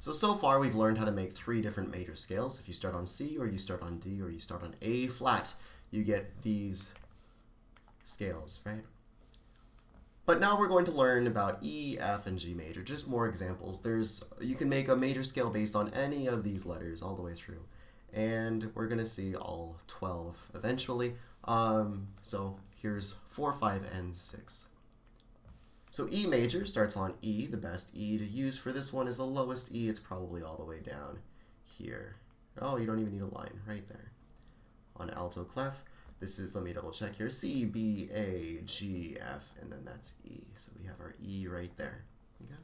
So far we've learned how to make 3 different major scales. If you start on C, or you start on D, or you start on A flat, you get these scales, right? But now we're going to learn about E, F, and G major, just more examples. You can make a major scale based on any of these letters all the way through. And we're going to see all 12 eventually. So here's 4, 5, and 6. So E major starts on E. The best E to use for this one is the lowest E. It's probably all the way down here. Oh, you don't even need a line, right there. On Alto Clef, this is, let me double check here, C, B, A, G, F, and then that's E. So we have our E right there. Okay?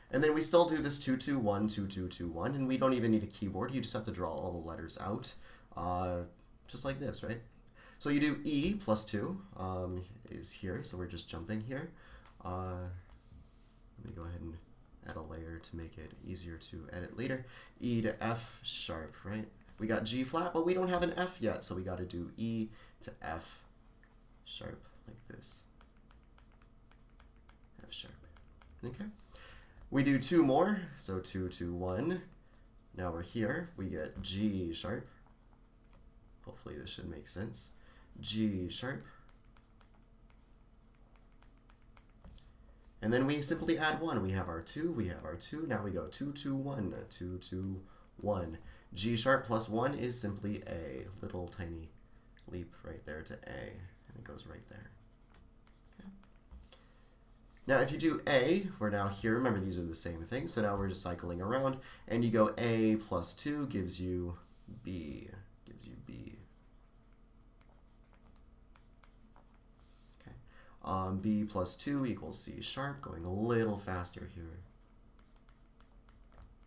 And then we still do this 2, 2, 1, 2, 2, 2, 1, and we don't even need a keyboard. You just have to draw all the letters out, just like this, right? So you do E plus 2 is here, so we're just jumping here. Let me go ahead and add a layer to make it easier to edit later. E to F sharp, right? We got G flat, but we don't have an F yet, so we got to do E to F sharp, like this. F sharp. Okay. We do 2 more, so 2, 2, 1. Now we're here. We get G sharp. Hopefully this should make sense. G sharp. And then we simply add 1. We have our 2, we have our 2. Now we go 2, 2, 1, 2, 2, 1. G sharp plus 1 is simply A. Little tiny leap right there to A. And it goes right there. Okay. Now if you do A, we're now here. Remember, these are the same thing. So now we're just cycling around. And you go A plus 2 gives you B. Gives you B. B plus 2 equals C sharp, going a little faster here.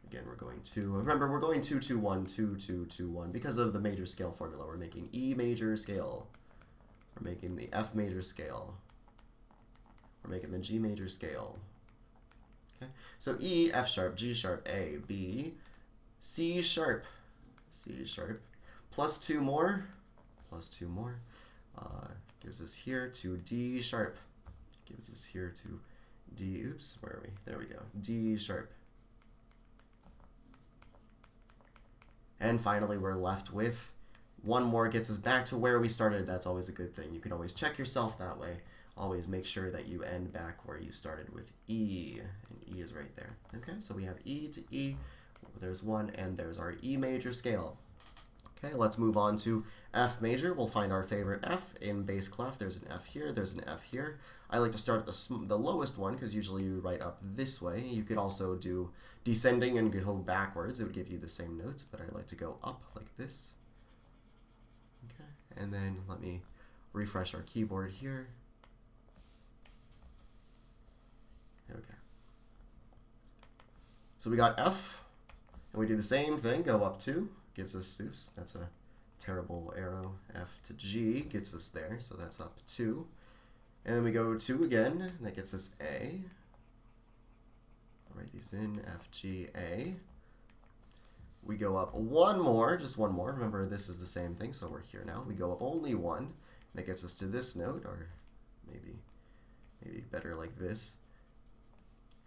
Again, we're going 2. Remember, we're going 2, 2, 1, 2, 2, 2, 1. Because of the major scale formula, we're making E major scale. We're making the F major scale. We're making the G major scale. Okay? So E, F sharp, G sharp, A, B, C sharp, plus 2 more, gives us here to D sharp, gives us here to D, oops, where are we? There we go, D sharp. And finally, we're left with 1 more, gets us back to where we started. That's always a good thing. You can always check yourself that way. Always make sure that you end back where you started with E, and E is right there. Okay, so we have E to E, there's 1, and there's our E major scale. Okay, let's move on to F major. We'll find our favorite F in bass clef. There's an F here, there's an F here. I like to start at the lowest one because usually you write up this way. You could also do descending and go backwards. It would give you the same notes, but I like to go up like this. Okay, and then let me refresh our keyboard here. Okay. So we got F, and we do the same thing, go up 2. Gives us, oops, that's a terrible arrow. F to G gets us there, so that's up 2. And then we go 2 again, and that gets us A. I'll write these in, F, G, A. We go up 1 more, just 1 more. Remember, this is the same thing, so we're here now. We go up only 1, and that gets us to this note, or maybe better like this.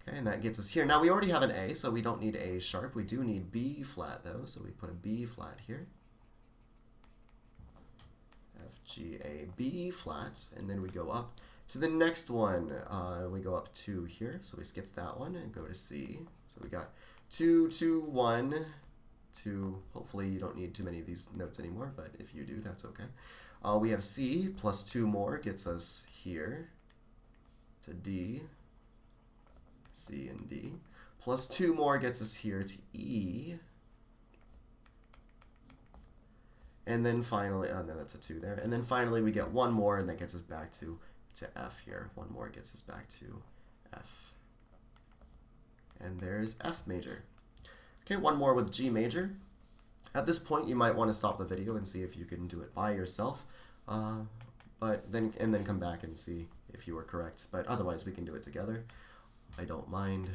Okay, and that gets us here. Now we already have an A, so we don't need A sharp. We do need B flat though, so we put a B flat here. F, G, A, B flat, and then we go up to the next one. We go up 2 here, so we skipped that one and go to C. So we got 2, 2, 1, 2. Hopefully you don't need too many of these notes anymore, but if you do, that's okay. We have C plus 2 more gets us here to D. C and D, plus 2 more gets us here to E, and then finally, oh no, that's a 2 there, and then finally we get 1 more, and that gets us back to F here. 1 more gets us back to F, and there's F major. Okay, 1 more with G major. At this point, you might want to stop the video and see if you can do it by yourself, but then come back and see if you were correct. But otherwise, we can do it together. I don't mind.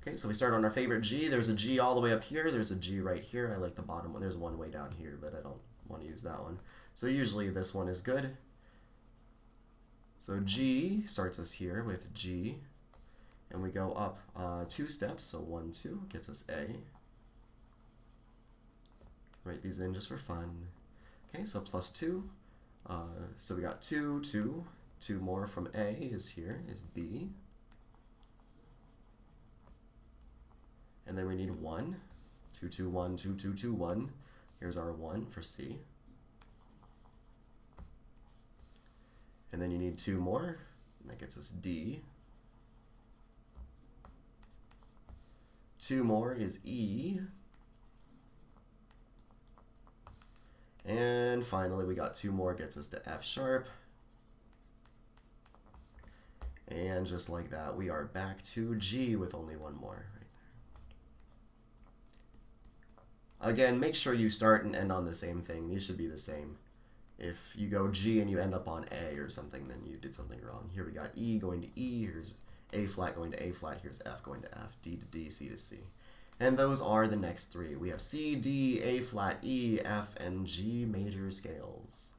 Okay, so we start on our favorite G. There's a G all the way up here. There's a G right here. I like the bottom one. There's one way down here, but I don't want to use that one. So usually this one is good. So G starts us here with G. and we go up 2 steps, so 1, 2 gets us A. Write these in just for fun. Okay, so plus 2. So we got 2, 2. 2 more from A is here, is B. And then we need 1. 2, 2, 1, 2, 2, 2, 1. Here's our 1 for C. And then you need 2 more, and that gets us D. 2 more is E. And finally, we got 2 more, gets us to F sharp. And just like that, we are back to G with only 1 more right there. Again, make sure you start and end on the same thing. These should be the same. If you go G and you end up on A or something, then you did something wrong. Here we got E going to E, here's A flat going to A flat, here's F going to F, D to D, C to C. And those are the next 3. We have C, D, A flat, E, F, and G major scales.